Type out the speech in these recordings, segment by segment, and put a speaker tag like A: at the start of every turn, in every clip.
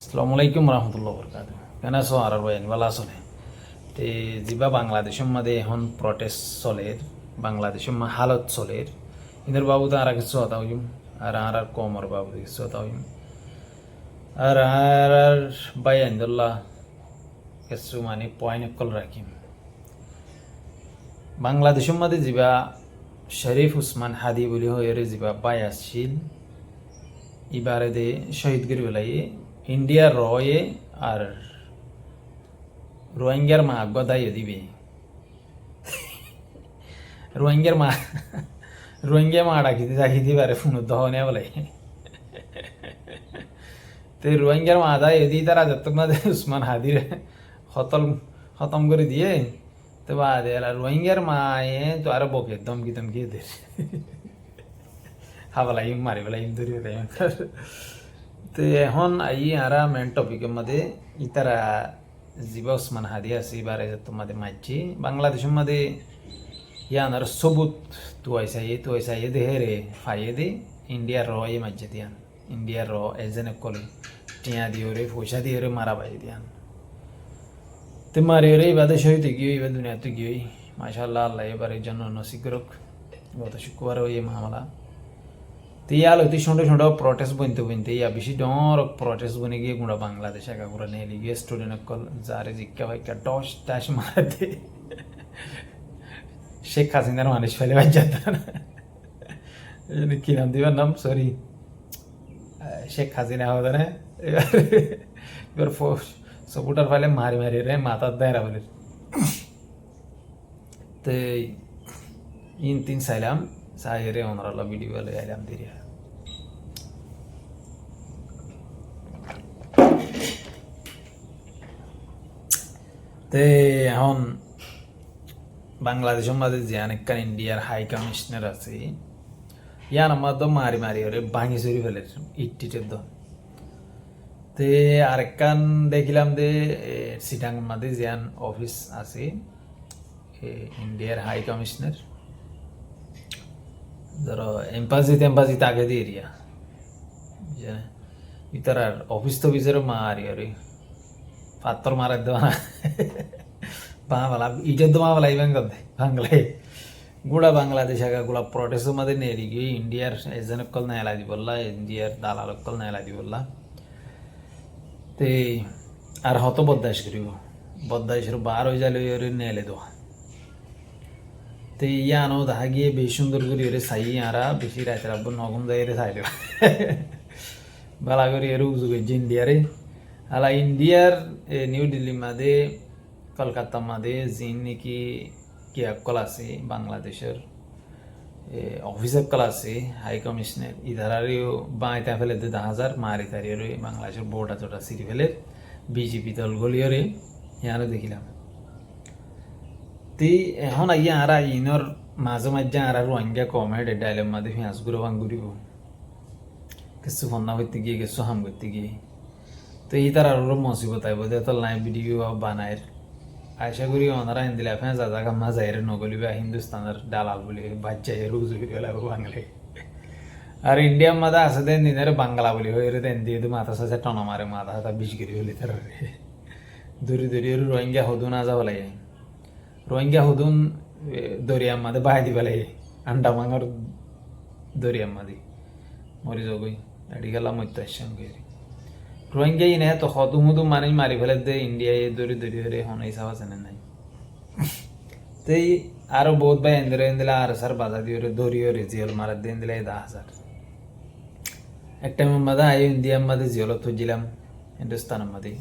A: আসসালামু আলাইকুম রহমতুল্লাহ বরকাত। কেন আছো আর ভাই ভালো আছো নে? তে যা বাংলাদেশের মধ্যে এখন প্রটেস্ট চলে, বাংলাদেশের হালত চলে, ইন্দর বাবু তো আর কিছু হতা হইম আর কমর বাবু কিছু হতা হইম আর ভাই আন্দোল্লাহ কিছু মানে পয়েন্ট কল রাখিম। বাংলাদেশের মধ্যে যা শরীফ উসমান হাদি বলি হয়ে যা বাই আসছিল এবারে দে শহীদ করি বেলাই ইন্ডিয়ার রয়ে আর রোহিঙ্গার মা গদাই দিবে রোহিঙ্গার মা রোহিঙ্গা মা ডাকি দিবারে ফোন দহনে বলে তো রোহিঙ্গার মা দায় এদি তারা যত না উসমান হাদির খতম করে দিয়ে তো বাদ এলা রোহিঙ্গার মায়ে তো আরো বকে দমকি দমকি দে হাবলা ইম মারি বেলা ইম ধরি তো এখন আই আরা মেন টপিকের মধ্যে ইতারা জীবা উসমান হাদি আছে এবারে তোমাদের মারছি বাংলাদেশের মধ্যে ইয়ানার সবুত তুয়াইসাইয়ে দেহে রে ফাইয়ে দে ইন্ডিয়ার র এ মাঝে দিয়ান ইন্ডিয়ার র এজেনে কলে টিয়া দিয়ে রে পয়সা দিয়ে রে মারা বাই দিয়ান তে মারি রে এবারে সহিতে গিয়ে এবার দুনিয়াতে গিয়ে মাশাআল্লাহ আল্লাহ এবারে জন্য নসিব করুক। গত শুক্রবার ওই মামলা তো ইয়াল হইতে ছোট ছোট প্রটেস্ট বনতে ইয়া বেশি ডর প্রটেস্ট বনে গিয়ে গুঁড়া বাংলাদেশ একা গুঁড়া নেলি গিয়ে স্টুডেন্ট কল যারে জিজ্ঞা ভাইকা ডস টাস মারাতে শেখ হাসিনার মানুষ ফেলে বাচ্চাত কি নাম দিবার নাম সরি শেখ হাসিনা হতো না এবার সপুটার ফেলে মারি মারি রে মাথার দেয়রা বলে তো ইন তিন চাইলাম চাই রে অনারাল্লাহ ভিডিও বলে আইলাম দিরিয়া তে এখন বাংলাদেশের মাঝে যে অনেকখান ইন্ডিয়ার হাই কমিশনার আছে ইয়ান আমার তো মারি মারি ওরে ভাঙি চুরি ফেলে ইটিটের দ তে আরেকখান দেখিলাম যে সিটাং মাঝে জিয়ান অফিস আছে ইন্ডিয়ার হাই কমিশনার ধরো এম্পাজিতে আগে দিয়ে এরিয়া ইতার আর অফিস তো বিচারে মারি আরে পাত্তর মারার দেওয়া না বাংলা ইটের তো বাংলা ইভেন করতে বাংলায় গুড়া বাংলাদেশ আগা গুলা প্রটেস্টের মধ্যে নিয়ে গিয়ে ইন্ডিয়ার এজেন্ট কল নেলা দি বললা ইন্ডিয়ার দালাল কল নেলা দি বললা তে আর হত বদদাইশ করিব বদদাইশের বার হয়ে যালে ওরে নেলে দেওয়া তে ইয়া আনো দেখা গিয়ে বেশ সুন্দর করে ওরে চাই আরা বেশি রাতে রাখবো নগম যাই রে চাই দেবা বালা করে এর উজুগ ইন্ডিয়ারে আলা ইন্ডিয়ার নিউ দিল্লি মাঝে কলকাতা মাঝে যিন নাকি কল আছে বাংলাদেশের অফিসার কল আছে হাই কমিশনার ইধারারেও বাঁইতা ফেলে 10,000 মারি তারিয়ে বাংলাদেশের বোর্ডা চোটা সিরি ফেলে বিজেপি দল গলিয়রে ইয়ারও দেখিলাম তে এখন আইয়া আর ইনর মাঝে মাঝে আর রোহিঙ্গা কমেড ডাইলের মাঝে পেঁয়াজ গুঁড়ো ভাঙ ঘুরিব কিছু ফন্না করতে গিয়ে কিছু হাম করতে গিয়ে তো এই তার আরো মসিবত আইব যে তো লাইভ ভিডিও বানায় আশা করি ওনারা হিন্দিলে ফেঁ যা কামা যাই রে নগলিবা হিন্দুস্তানের দালাল বলে বাচ্চাই রুজু গেলাব বাংলায় আর ইন্ডিয়ার মাথা আছে দেন দিনের বাংলা বলি হয়ে রে দেন দিয়ে মাথা সাথে টনা মারে মাথা হাতা বিষ করি বলি তার দূরি দূরি রোহিঙ্গা হদুন আজা বলাই রোহিঙ্গা হদুন দরিয়ার মাঝে বাহাই দি পেলাই আন্ডা মাঙর দরিয়ার মাঝে মরি যাবই এটি গেলাম মত্যাসন করি রোহিঙ্গা ইনে তো হদুম হুদুম মানুষ মারি ফেলে দে ইন্ডিয়ায় দৌড়ি দৌড়ি হরে হন হিসাব আছে না নাই তো আরো বহুত ভাই এন্দিলে আর সার বাধা দিয়ে দৌড়িয়ে রে জিয়ল মারা দিয়ে দিলে 10,000 একটা মাঝে আই ইন্ডিয়ার মাঝে জিয়ল থুজিলাম হিন্দুস্তানের মাঝে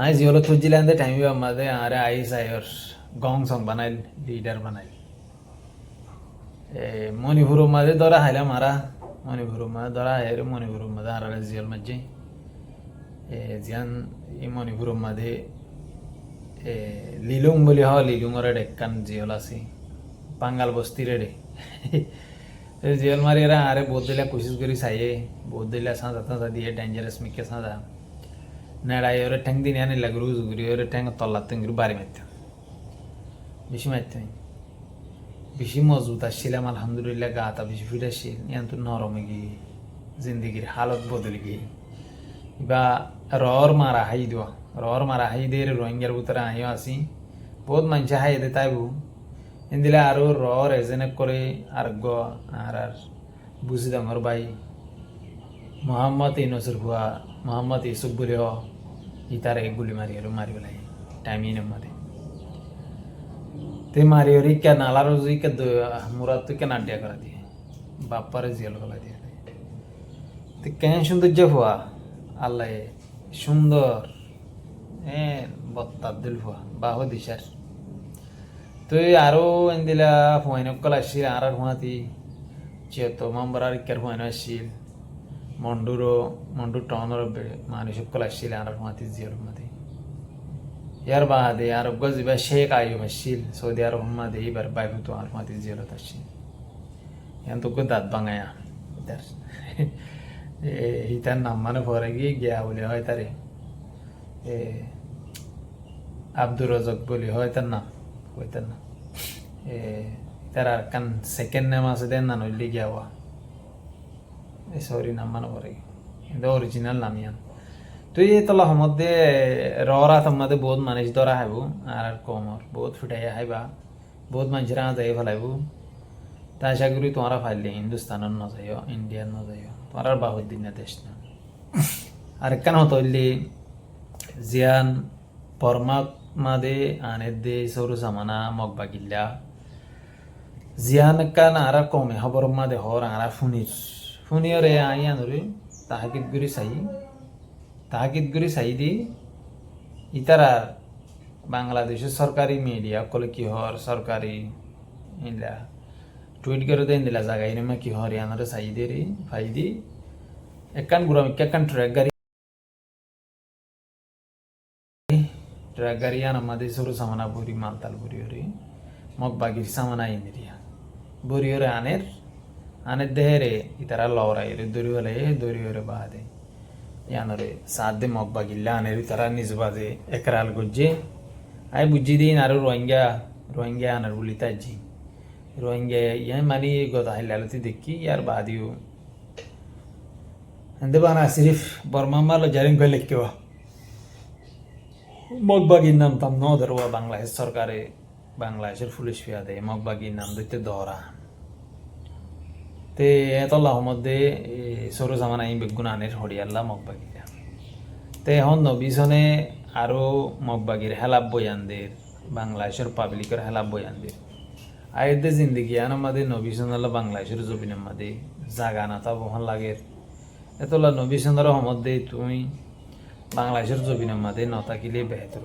A: আই জিয়ল থুজিলাম দে টাইম মাঝে আরে আই সাইর গং সং বানাইল লিডার বানাইল মণিপুরের মাঝে ধরা হাইলাম আরা মণিপুরের মাঝে ধরা হাইরে মণিপুরের মাঝে আর জিয়ল মাঝে জিয়ান এই মণিপুরের মাঝে লিলুং বলি হ লিলুঙের ডেক্কান জিয়ল আছে বাঙ্গাল বস্তির রে জিয়ল মারি এরা আরে বহুত দিলা কোশিশ করি চাইয়ে বহুত দিলা সাঁজা তাঁজা দিয়ে ডেঞ্জারাস মিকে সাঁজা নেড়াই ওরে ঠ্যাং দিন আনি লাগে রুজ ঘুরি ওরে ঠ্যাং তল্লার ঠ্যাং বাড়ি মারতাম বেশি মারতাম বেশি মজবুত আসছিলাম আলহামদুলিল্লাহ গাতা বেশি ফিট আসছিল এখন তো নরমে গিয়ে জিন্দিগির হালত বদলে গিয়ে বা রর মারা হাই দেওয়া রর মারা হাই দিয়ে রোহিঙ্গার ভিতরে আইও আসি বহুত মানুষে হাই দে তাইবু দিলে আরও রর এজেনে করে আর গ আর বুঝি ডাঙর ভাই মোহাম্মদ ইউনুসের হুয়া মোহাম্মদ ইউসুফ বলে ইতার এক গুলি মারি আর মারি পেলাই টাইমিনের মধ্যে তে মারি ওর কে নালার কে মুরাদ তো কে নাডিয়া করা দিয়ে বাপ্পারে জেল গলা দিয়ে তো কেন সৌন্দর্য হওয়া আল্লাহ সুন্দর বত্তার দিল হওয়া বাহ দিশার তো আরও দিলা হুয়াইনকল আসছিল আর হুয়াতি যেহেতু মাম্বরার ইকার হুয়াইন আসছিল মন্ডুর টাউনের মানুষকল আসছিল আর হুয়াতি জিয়ার মাতি ইয়ার বাদে আরব গজিবা শেখ আইব আসছিল সৌদি আরব মাদে এবার বাইবু তো আর হুয়াতি জিয়ারত আসছিল ইয়ান তো দাঁত বাঙায়া ইতার ইতার নাম মানে পরে গিয়ে গিয়া বলে হয় তারে আব্দুর রজক বলি হয় তার নাম কইতার নাম তার আর কান সেকেন্ড নাম আছে দেন না নইলে গিয়া হওয়া সরি নাম মানে পরে কিন্তু অরিজিনাল নাম ইয়ান তো এই তলা মধ্যে ররা তোমাদের বহুত মানুষ ধরা হাইব আর কমর বহুত ফুটাইয়া হাইবা বহুত মানুষেরা যাই ফেলাইব তা আশা করি তোমারা ফাইলে হিন্দুস্তানের ন যাইও ইন্ডিয়ার ন যাইও তোমার আর বহুত দিন দেশ না আর কেন হতো জিয়ান পরমাক মাদে আনের দে সরু সামানা মগবা গিল্লা জিয়ান কান আর কমে খবর মাদে হর আর ফুনিয়রে আইয়ানরে তাহাকিদ গুরি চাই দি ইতারা বাংলাদেশের সরকারি মিডিয়া কলে কি হর সরকারি ইলা টুইট করে দেন দিলা জায়গা ইনমা কি হর ইয়ানরে চাই দে রে ফাই দি একান গুরাম একান ট্রাক গাড়ি ইয়ান আমাদের সরু সামানা বুড়ি মালতাল বুড়িওরে মগ বাগির সামানা ইন্দিরিয়া বুড়িওরে আনের দেহেরে ইতারা লওরাইরে দরিওরে বাদে ইয়ানরে সাদে মগ বাগিল্লা আনের তারা নিজ বাদে একরাল গজ্জে আই বুঝি দিন আর রোহিঙ্গা আনার বলি তাজি রোহিঙ্গা ইয়ান মানি গদা হিলালতি দেখি ইয়ার বাদিও এন্দে বানা সিরিফ বর্মামালো জারিং কই লিখকেবা মগবাগির নাম তাম ন ধরবা বাংলাদেশ সরকারে বাংলাদেশের পুলিশ ফিয়া দেয় মগবাগির নাম দিতে দহরা তে এতল্লাহ মধ্যে সরু জামানা ইম বেগুন আনের হরিয়াল্লা মগবাগিরা তে এখন নবিসনে আরও মগবাগির হেলাব বয়ানদের বাংলাদেশের পাবলিকের হেলাব বয়ানদের আয়েদে জিন্দিগি আন আমাদের নবিসনাল্লা বাংলাদেশের জবিনের মাদে জাগা না তা বহন লাগের এতলা নবিসনের মধ্যে তুমি বাংলাদেশের জবিনের মাঝে নতাকিলে বেহতর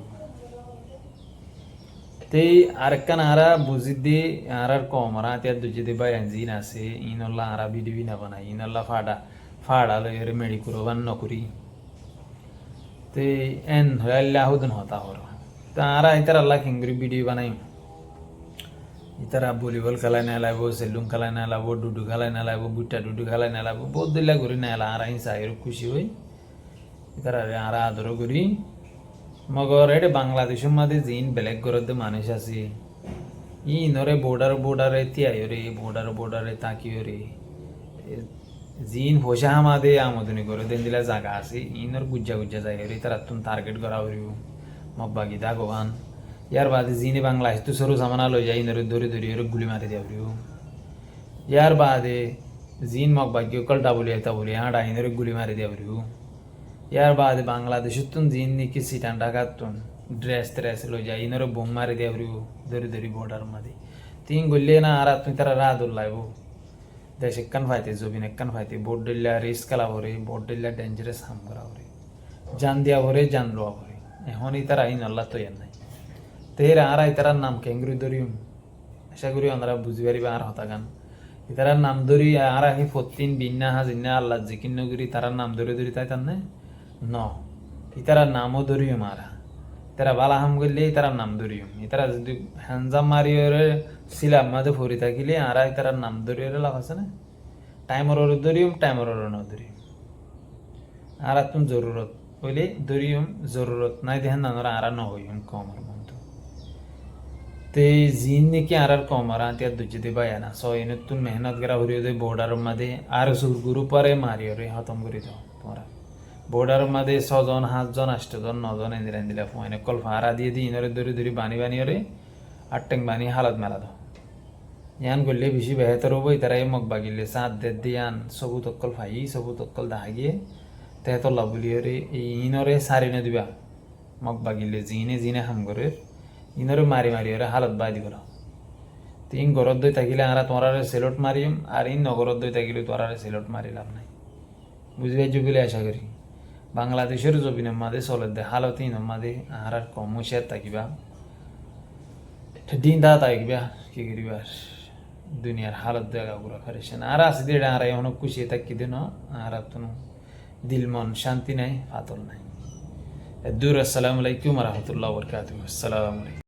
A: তেই আরেকখান আরা বুঝি দিয়ে আর কম আর আতিয়ার দুজি দিয়ে বাইরান জিন আছে ইনল্লা আরা বিডিবি না বানাই ইনল্লা ফাড়া লয়ের মেডি করবান নকরি তে এন হইল্লা হুদন হতা হর তা আরা ইতার আল্লাহ কিংগুরি ভিডিও বানাই ইতারা ভলিবল খেলায় নেলাইব সেলুন খেলায় নেলাব ডুডু খেলায় নেলাইব বুট্টা ডুডু খেলায় নেলাব বহুত দিল্লা ঘুরি নেলা আর হিংসা এর খুশি হই ইতারা আর আদর করি মগর এটা বাংলাদেশের মাঝে জিন বেলেগ ঘরের মানুষ আছে ই নরে বোর্ডারে তিয়াই রে বোর্ডারে তাকিও রে জিন পয়সা আমাদে আমদনি করে দেন দিলা জায়গা আছে ইনর গুজ্জা যায় রে তারা তুমি টার্গেট করা হরিব মব্বাগি দা গোয়ান ইয়ার বাদে জিনে বাংলাদেশ তো সরু সামানা লই যায় ইনরে ধরে ওরে গুলি মারি দিয়া হরিব ইয়ার বাদে জিন মব্বাগি কলটা বলি এটা বলি হাঁটা ইনরে গুলি মারি দিয়া হরিব ইয়ার বাদে বাংলাদেশের তুন জিন নিকি সিটান ঢাকার তুন ড্রেস লই যায় ইনরে বোম মারি দিয়া হরিব ধরে বর্ডার মাঝে তিন গল্লে না আর তুমি তারা রাত উল্লাইব দেশ একান ফাইতে জবিন একান ফাইতে বোর্ড দিল্লা রিস্ক খেলা ভরে বোর্ড দিল্লা ডেঞ্জারাস হাম করা ভরে জান দিয়া ভরে জান লোয়া ভরে এখন ইতারা আইন আল্লাহ তো ইয়ার নাই তেরা আর ইতারার নাম কেঙ্গুরি ধরিম আশা করি আমরা বুঝি পারিবা আর হতা গান ইতারার নাম ধরি আর আহি ফতিন বিন্না হাজিনা আল্লাহ জিকিন নগরি তারার নাম ধরে তাই তার ন ইতারার নামও ধরিম আর তারা বালা হাম করলে তারার নাম ধরিম ইতারা যদি হ্যান্ডজাম মারিওরে সিলাম মাঝে ফরি থাকিলে আর তারার নাম ধরিওরে লাভ আছে না টাইমর ধরিম টাইমর ন ধরিম আর তুমি জরুরত বলে ধরিম জরুরত নাই দেখেন না আর নহইম কমর মন্ত তে জিন নাকি আর কমর আতিয়ার দুজে বাই না সয় নতুন মেহনত করা হরিও দে বর্ডার মাঝে আর সুরগুরু পরে মারিওরে খতম করে দাও তোমরা বোর্ডার মাঝে 6জন 7জন 8জন 9জন এদিন দিলা ফোনে কল ফারা দিয়ে দি ইনরে ধরে ধরে বানি বানি ওরে আটটেং বানি হালত মেলা দাও ইয়ান করলে বেশি বেহতর হবো তারাই মগ বাগিলে চাঁদ দে দিয়ান সবুত অকল ফাই সবুত অকল দাহাগিয়ে তেহতল্লা বলি ওরে ইনরে সারিনে দিবা মগ বাগিলে জিনে জিনে হাম করে ইনরে মারি মারি ওরে হালত বাদি করা তো ইন ঘরত দই থাকিলে আরা তোমারে সেলট মারিম আর ইন নগরত দই থাকিলে তোমারে সেলট মারি লাভ নাই বুঝি পাইছো বলে আশা করি বাংলাদেশের জমিনের মাঝে চলে দে হালত ইনের মাঝে আর কম হুঁশিয়ার থাকিবা দিন দা থাকিবা কি করিবা দুনিয়ার হালত দেখা পুরো ফেরেছেন আর আছে দিয়ে আর এখন খুশি থাকি দিন আর কোনো দিল মন শান্তি নাই ফাতল নাই দূর আসসালামু আলাইকুম রহমতুল্লাহ বরকাতুহ আসসালামু আলাইকুম